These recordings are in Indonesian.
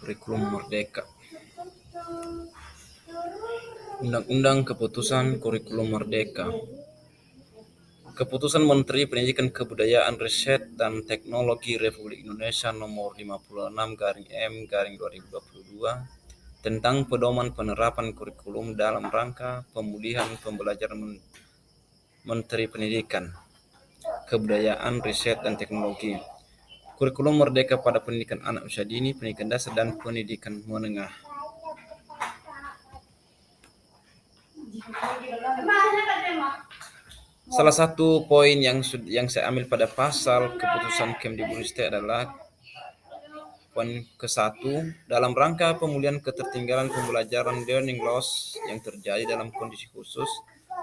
Kurikulum Merdeka. Undang-Undang Keputusan Kurikulum Merdeka. Keputusan Menteri Pendidikan Kebudayaan Riset dan Teknologi Republik Indonesia Nomor 56/M/2022 tentang pedoman penerapan kurikulum dalam rangka pemulihan pembelajaran Menteri Pendidikan, Kebudayaan, Riset dan Teknologi. Kurikulum Merdeka pada pendidikan anak usia dini, pendidikan dasar dan pendidikan menengah. Salah satu poin yang saya ambil pada pasal keputusan Kemdikbudristek adalah poin ke-1, dalam rangka pemulihan ketertinggalan pembelajaran learning loss yang terjadi dalam kondisi khusus,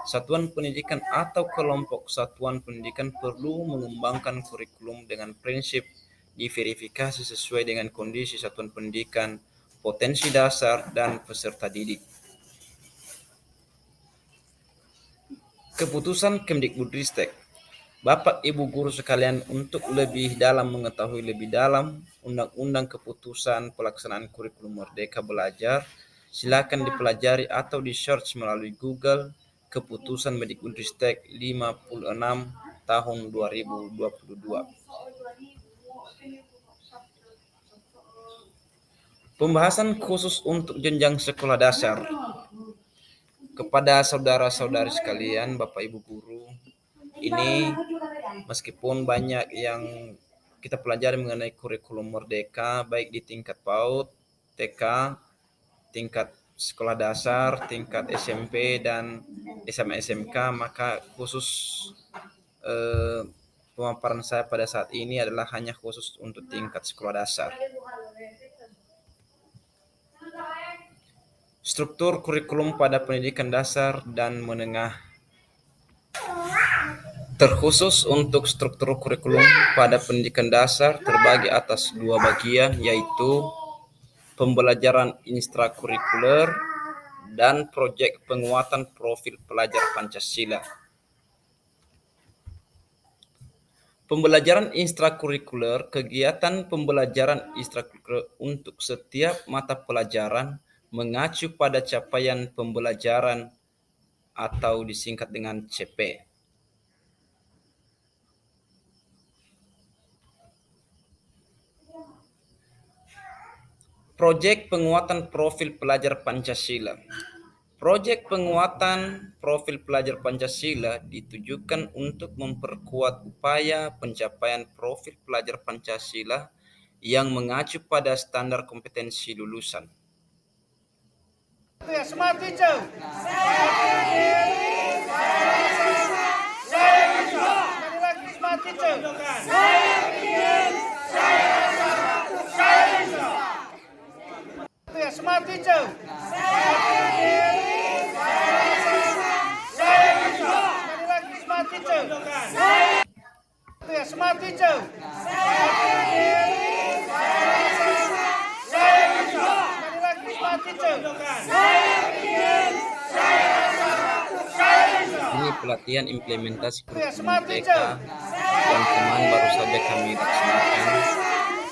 satuan pendidikan atau kelompok satuan pendidikan perlu mengembangkan kurikulum dengan prinsip diverifikasi sesuai dengan kondisi satuan pendidikan, potensi dasar, dan peserta didik. Keputusan Kemdikbudristek. Bapak Ibu guru sekalian, untuk lebih dalam mengetahui lebih dalam Undang-Undang Keputusan Pelaksanaan Kurikulum Merdeka Belajar, silakan dipelajari atau di-search melalui Google Keputusan Mendikbudristek 56 tahun 2022. Pembahasan khusus untuk jenjang sekolah dasar. Kepada saudara-saudari sekalian, Bapak Ibu guru, ini meskipun banyak yang kita pelajari mengenai kurikulum merdeka, baik di tingkat PAUD, TK, tingkat sekolah dasar, tingkat SMP dan SMA SMK, maka khusus pemaparan saya pada saat ini adalah hanya khusus untuk tingkat sekolah dasar. Struktur kurikulum pada pendidikan dasar dan menengah. Terkhusus untuk struktur kurikulum pada pendidikan dasar terbagi atas dua bagian, yaitu pembelajaran intrakurikuler dan proyek penguatan profil pelajar Pancasila. Pembelajaran intrakurikuler, kegiatan pembelajaran intrakurikuler untuk setiap mata pelajaran mengacu pada capaian pembelajaran atau disingkat dengan CP. Proyek penguatan profil pelajar Pancasila. Proyek penguatan profil pelajar Pancasila ditujukan untuk memperkuat upaya pencapaian profil pelajar Pancasila yang mengacu pada standar kompetensi lulusan. Smart teacher. Smart teacher. Smart teacher. Smart teacher. Smart teacher. Ini pelatihan implementasi kurikulum merdeka yang kemarin baru saja kami laksanakan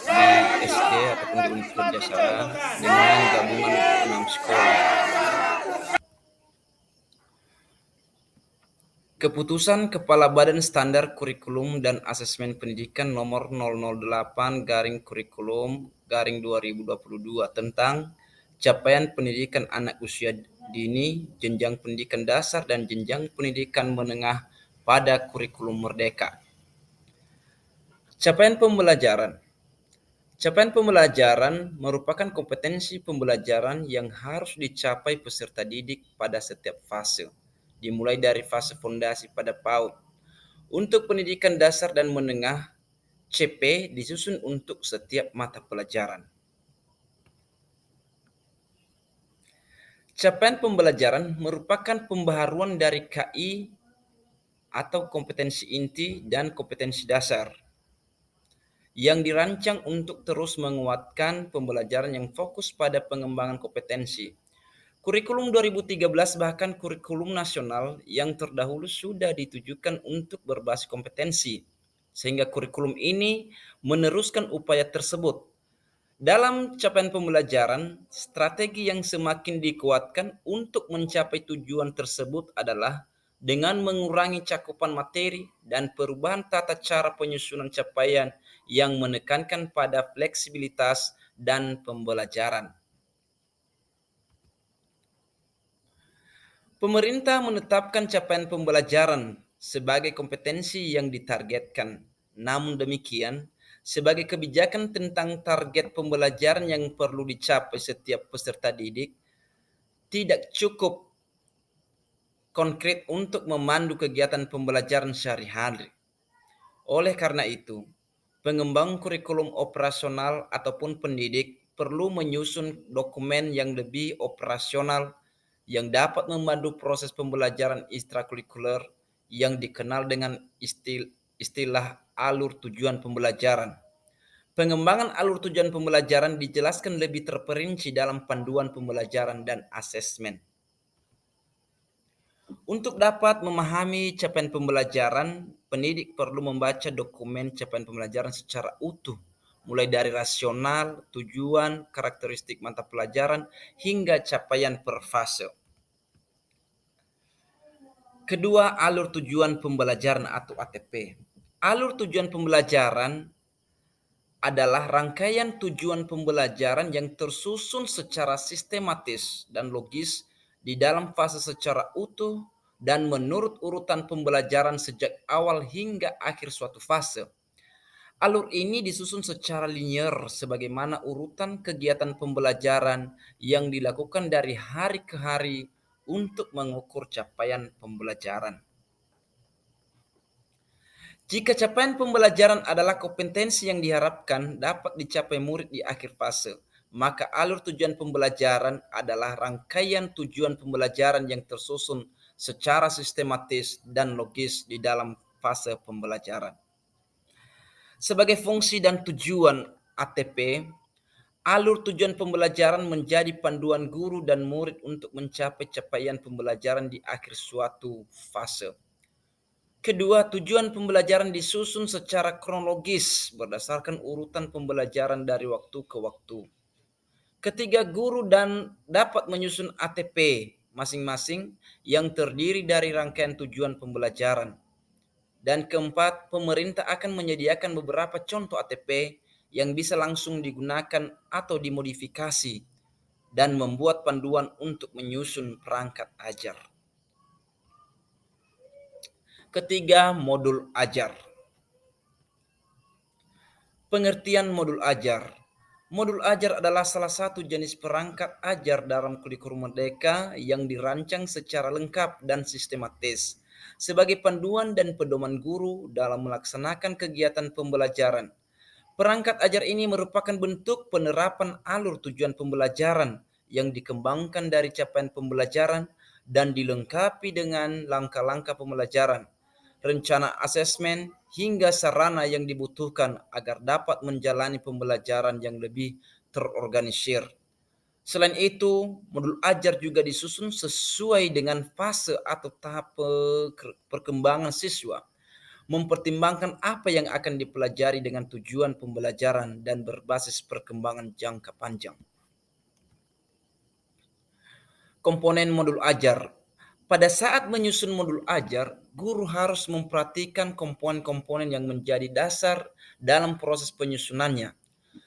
di SD ataupun di Universitas Jasa dengan gabungan 6 sekolah. Keputusan Kepala Badan Standar Kurikulum dan Asesmen Pendidikan Nomor 008/Kurikulum/2022 tentang capaian pendidikan anak usia dini, jenjang pendidikan dasar dan jenjang pendidikan menengah pada kurikulum merdeka. Capaian pembelajaran. Capaian pembelajaran merupakan kompetensi pembelajaran yang harus dicapai peserta didik pada setiap fase, dimulai dari fase fondasi pada PAUD. Untuk pendidikan dasar dan menengah, CP disusun untuk setiap mata pelajaran. Capaian pembelajaran merupakan pembaharuan dari KI atau kompetensi inti dan kompetensi dasar yang dirancang untuk terus menguatkan pembelajaran yang fokus pada pengembangan kompetensi. Kurikulum 2013 bahkan kurikulum nasional yang terdahulu sudah ditujukan untuk berbasis kompetensi, sehingga kurikulum ini meneruskan upaya tersebut Dalam capaian pembelajaran, strategi yang semakin dikuatkan untuk mencapai tujuan tersebut adalah dengan mengurangi cakupan materi dan perubahan tata cara penyusunan capaian yang menekankan pada fleksibilitas dan pembelajaran. Pemerintah menetapkan capaian pembelajaran sebagai kompetensi yang ditargetkan. Namun demikian, sebagai kebijakan tentang target pembelajaran yang perlu dicapai setiap peserta didik, tidak cukup konkret untuk memandu kegiatan pembelajaran sehari-hari. Oleh karena itu, pengembang kurikulum operasional ataupun pendidik perlu menyusun dokumen yang lebih operasional yang dapat memandu proses pembelajaran ekstrakurikuler yang dikenal dengan istilah alur tujuan pembelajaran. Pengembangan alur tujuan pembelajaran dijelaskan lebih terperinci dalam panduan pembelajaran dan asesmen. Untuk dapat memahami capaian pembelajaran, pendidik perlu membaca dokumen capaian pembelajaran secara utuh, mulai dari rasional, tujuan, karakteristik mata pelajaran, hingga capaian per fase. Kedua, alur tujuan pembelajaran atau ATP. Alur tujuan pembelajaran adalah rangkaian tujuan pembelajaran yang tersusun secara sistematis dan logis di dalam fase secara utuh dan menurut urutan pembelajaran sejak awal hingga akhir suatu fase. Alur ini disusun secara linear sebagaimana urutan kegiatan pembelajaran yang dilakukan dari hari ke hari untuk mengukur capaian pembelajaran. Jika capaian pembelajaran adalah kompetensi yang diharapkan dapat dicapai murid di akhir fase, maka alur tujuan pembelajaran adalah rangkaian tujuan pembelajaran yang tersusun secara sistematis dan logis di dalam fase pembelajaran. Sebagai fungsi dan tujuan ATP, alur tujuan pembelajaran menjadi panduan guru dan murid untuk mencapai capaian pembelajaran di akhir suatu fase. Kedua, tujuan pembelajaran disusun secara kronologis berdasarkan urutan pembelajaran dari waktu ke waktu. Ketiga, guru dan dapat menyusun ATP masing-masing yang terdiri dari rangkaian tujuan pembelajaran. Dan keempat, pemerintah akan menyediakan beberapa contoh ATP yang bisa langsung digunakan atau dimodifikasi dan membuat panduan untuk menyusun perangkat ajar. Ketiga, modul ajar. Pengertian modul ajar. Modul ajar adalah salah satu jenis perangkat ajar dalam kurikulum merdeka yang dirancang secara lengkap dan sistematis sebagai panduan dan pedoman guru dalam melaksanakan kegiatan pembelajaran. Perangkat ajar ini merupakan bentuk penerapan alur tujuan pembelajaran yang dikembangkan dari capaian pembelajaran dan dilengkapi dengan langkah-langkah pembelajaran, rencana asesmen, hingga sarana yang dibutuhkan agar dapat menjalani pembelajaran yang lebih terorganisir. Selain itu, modul ajar juga disusun sesuai dengan fase atau tahap perkembangan siswa, mempertimbangkan apa yang akan dipelajari dengan tujuan pembelajaran dan berbasis perkembangan jangka panjang. Komponen modul ajar. Pada saat menyusun modul ajar, guru harus memperhatikan komponen-komponen yang menjadi dasar dalam proses penyusunannya.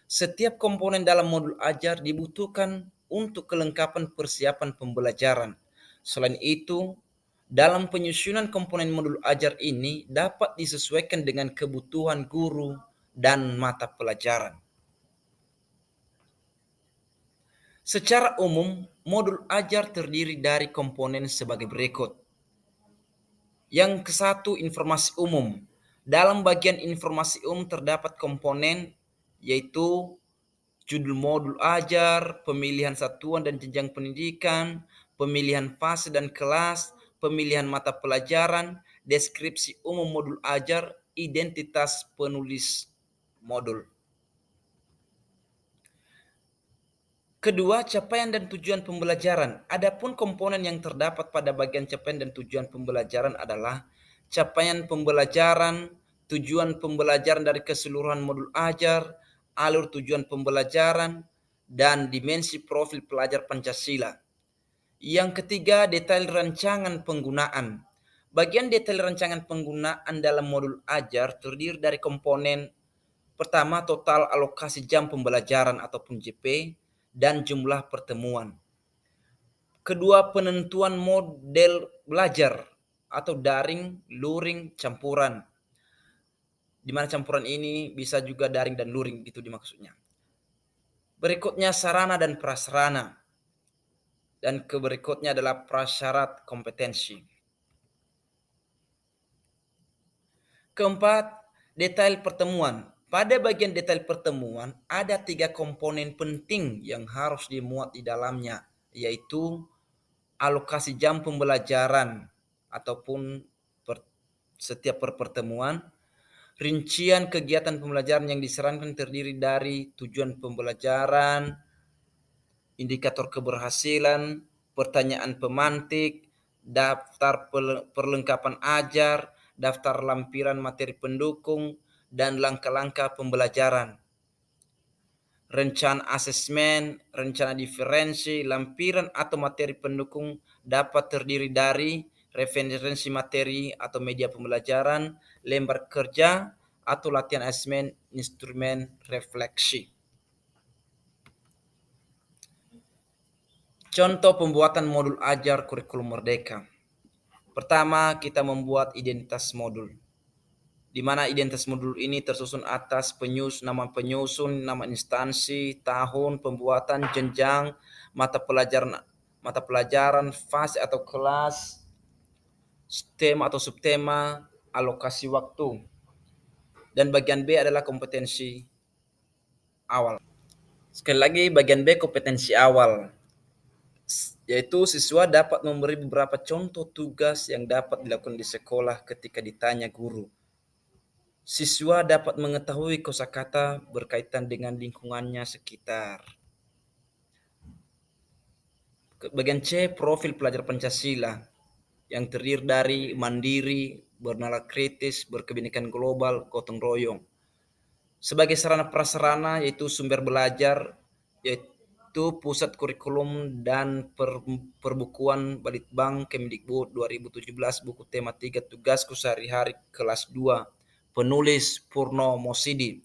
Setiap komponen dalam modul ajar dibutuhkan untuk kelengkapan persiapan pembelajaran. Selain itu, dalam penyusunan komponen modul ajar ini dapat disesuaikan dengan kebutuhan guru dan mata pelajaran. Secara umum, modul ajar terdiri dari komponen sebagai berikut. Yang ke-1, informasi umum. Dalam bagian informasi umum terdapat komponen yaitu judul modul ajar, pemilihan satuan dan jenjang pendidikan, pemilihan fase dan kelas, pemilihan mata pelajaran, deskripsi umum modul ajar, identitas penulis modul. Kedua, capaian dan tujuan pembelajaran. Adapun komponen yang terdapat pada bagian capaian dan tujuan pembelajaran adalah capaian pembelajaran, tujuan pembelajaran dari keseluruhan modul ajar, alur tujuan pembelajaran, dan dimensi profil pelajar Pancasila. Yang ketiga, detail rancangan penggunaan. Bagian detail rancangan penggunaan dalam modul ajar terdiri dari komponen pertama, total alokasi jam pembelajaran ataupun JP dan jumlah pertemuan. Kedua, penentuan model belajar atau daring, luring, campuran. Di mana campuran ini bisa juga daring dan luring, itu dimaksudnya. Berikutnya sarana dan prasarana. Dan berikutnya adalah prasyarat kompetensi. Keempat, detail pertemuan. Pada bagian detail pertemuan ada 3 komponen penting yang harus dimuat di dalamnya, yaitu alokasi jam pembelajaran ataupun setiap pertemuan, rincian kegiatan pembelajaran yang disarankan terdiri dari tujuan pembelajaran, indikator keberhasilan, pertanyaan pemantik, daftar perlengkapan ajar, daftar lampiran materi pendukung, dan langkah-langkah pembelajaran. Rencana asesmen, rencana diferensi, lampiran atau materi pendukung dapat terdiri dari referensi materi atau media pembelajaran, lembar kerja, atau latihan asesmen, instrumen refleksi. Contoh pembuatan modul ajar kurikulum merdeka. Pertama, kita membuat identitas modul, di mana identitas modul ini tersusun atas nama penyusun, nama instansi, tahun pembuatan, jenjang, mata pelajaran, fase atau kelas, tema atau subtema, alokasi waktu. Dan bagian B adalah kompetensi awal. Sekali lagi, bagian B kompetensi awal, yaitu siswa dapat memberi beberapa contoh tugas yang dapat dilakukan di sekolah ketika ditanya guru. Siswa dapat mengetahui kosakata berkaitan dengan lingkungannya sekitar. Bagian C, profil pelajar Pancasila yang terdiri dari mandiri, bernalar kritis, berkebinekaan global, gotong royong. Sebagai sarana prasarana yaitu sumber belajar, yaitu pusat kurikulum dan perbukuan Balitbang Kemdikbud 2017, buku tema 3 tugasku sehari-hari kelas 2, penulis Purno Mosidi.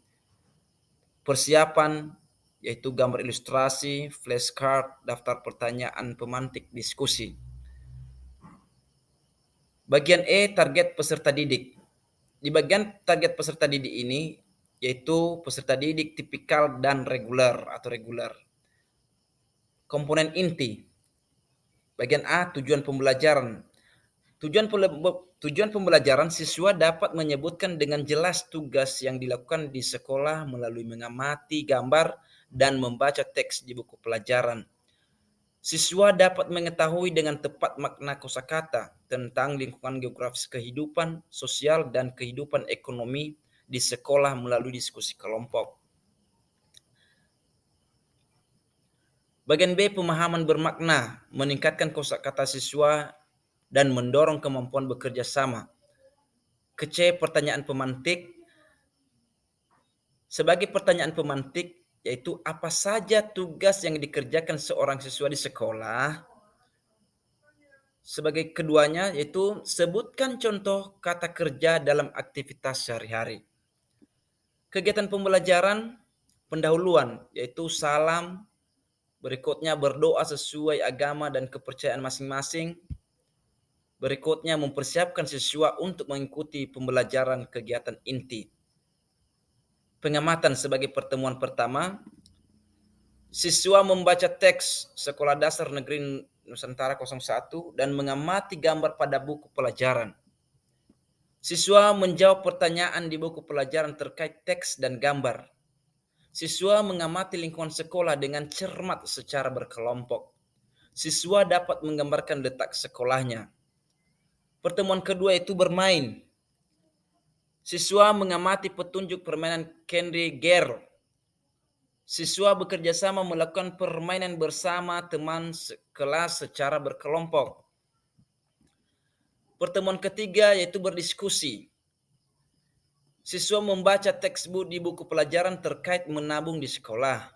Persiapan yaitu gambar ilustrasi, flashcard, daftar pertanyaan pemantik diskusi. Bagian E, target peserta didik. Di bagian target peserta didik ini yaitu peserta didik tipikal dan reguler atau reguler. Komponen inti. Bagian A, tujuan pembelajaran. Tujuan pembelajaran, siswa dapat menyebutkan dengan jelas tugas yang dilakukan di sekolah melalui mengamati gambar dan membaca teks di buku pelajaran. Siswa dapat mengetahui dengan tepat makna kosakata tentang lingkungan geografis kehidupan sosial dan kehidupan ekonomi di sekolah melalui diskusi kelompok. Bagian B, pemahaman bermakna, meningkatkan kosakata siswa dan mendorong kemampuan bekerja sama. C, pertanyaan pemantik. Sebagai pertanyaan pemantik, yaitu apa saja tugas yang dikerjakan seorang siswa di sekolah. Sebagai keduanya, yaitu sebutkan contoh kata kerja dalam aktivitas sehari-hari. Kegiatan pembelajaran, pendahuluan, yaitu salam, berikutnya berdoa sesuai agama dan kepercayaan masing-masing. Berikutnya mempersiapkan siswa untuk mengikuti pembelajaran kegiatan inti. Pengamatan sebagai pertemuan pertama, siswa membaca teks Sekolah Dasar Negeri Nusantara 01 dan mengamati gambar pada buku pelajaran. Siswa menjawab pertanyaan di buku pelajaran terkait teks dan gambar. Siswa mengamati lingkungan sekolah dengan cermat secara berkelompok. Siswa dapat menggambarkan letak sekolahnya. Pertemuan kedua itu bermain. Siswa mengamati petunjuk permainan Candy Girl. Siswa bekerja sama melakukan permainan bersama teman kelas secara berkelompok. Pertemuan ketiga yaitu berdiskusi. Siswa membaca teks di buku pelajaran terkait menabung di sekolah.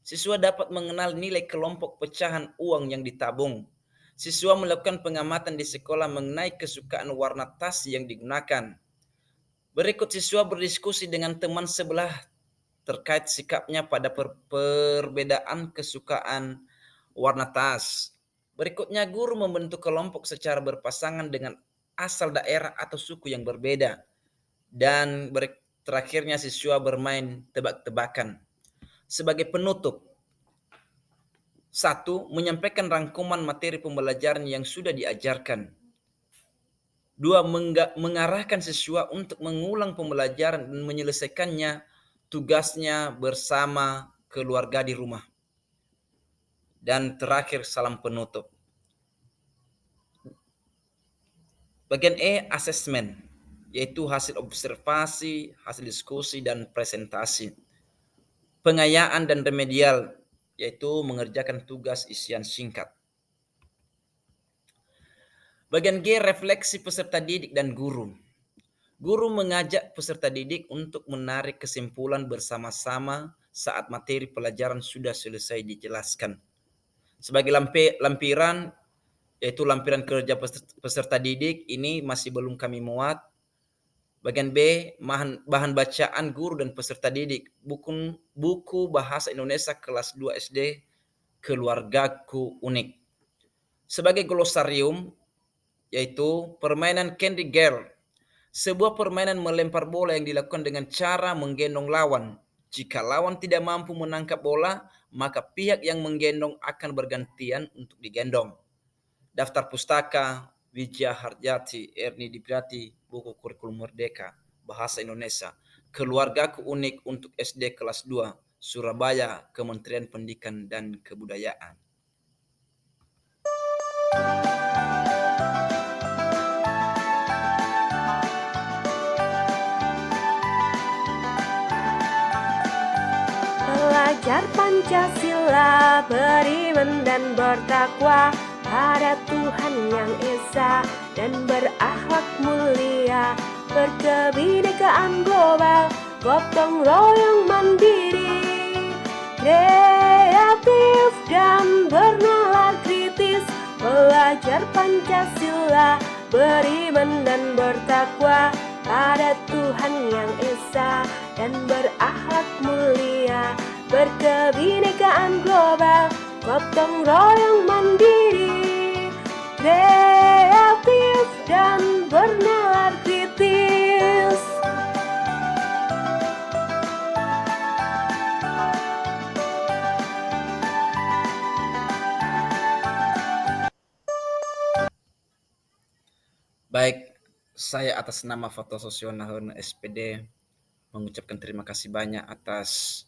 Siswa dapat mengenal nilai kelompok pecahan uang yang ditabung. Siswa melakukan pengamatan di sekolah mengenai kesukaan warna tas yang digunakan. Berikut siswa berdiskusi dengan teman sebelah terkait sikapnya pada perbedaan kesukaan warna tas. Berikutnya guru membentuk kelompok secara berpasangan dengan asal daerah atau suku yang berbeda. Dan terakhirnya siswa bermain tebak-tebakan. Sebagai penutup, 1. Menyampaikan rangkuman materi pembelajaran yang sudah diajarkan. 2. Mengarahkan siswa untuk mengulang pembelajaran dan menyelesaikannya tugasnya bersama keluarga di rumah. Dan terakhir, salam penutup. Bagian E, asesmen, yaitu hasil observasi, hasil diskusi, dan presentasi. Pengayaan dan remedial, yaitu mengerjakan tugas isian singkat. Bagian G, refleksi peserta didik dan guru. Guru mengajak peserta didik untuk menarik kesimpulan bersama-sama saat materi pelajaran sudah selesai dijelaskan. Sebagai lampiran, yaitu lampiran kerja peserta didik, ini masih belum kami muat. Bagian B, bahan bacaan guru dan peserta didik. Buku Bahasa Indonesia kelas 2 SD, Keluargaku Unik. Sebagai glosarium, yaitu permainan Candy Girl. Sebuah permainan melempar bola yang dilakukan dengan cara menggendong lawan. Jika lawan tidak mampu menangkap bola, maka pihak yang menggendong akan bergantian untuk digendong. Daftar pustaka Wijaya Harjati, Erni Dibrati, buku kurikulum Merdeka, Bahasa Indonesia, Keluargaku Unik untuk SD kelas 2, Surabaya, Kementerian Pendidikan dan Kebudayaan. Belajar Pancasila, beriman dan bertakwa pada Tuhan Yang Esa dan berakhlak mulia, berkebinekaan global, gotong royong mandiri, kreatif dan bernalar kritis. Belajar Pancasila, beriman dan bertakwa pada Tuhan Yang Esa dan berakhlak mulia, berkebinekaan global, gotong royong mandiri, kreatif dan bernalar kritis. Baik, saya atas nama Fatwa Sosial Nahun SPD mengucapkan terima kasih banyak atas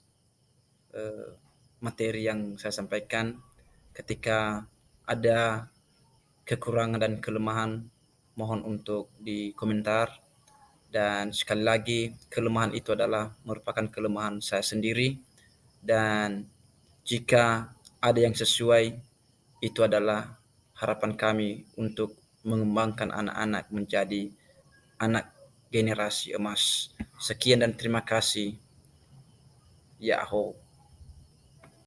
materi yang saya sampaikan. Ketika ada kekurangan dan kelemahan, mohon untuk dikomentar. Dan sekali lagi, kelemahan itu adalah merupakan kelemahan saya sendiri. Dan jika ada yang sesuai, itu adalah harapan kami untuk mengembangkan anak-anak menjadi anak generasi emas. Sekian dan terima kasih. Yahoo.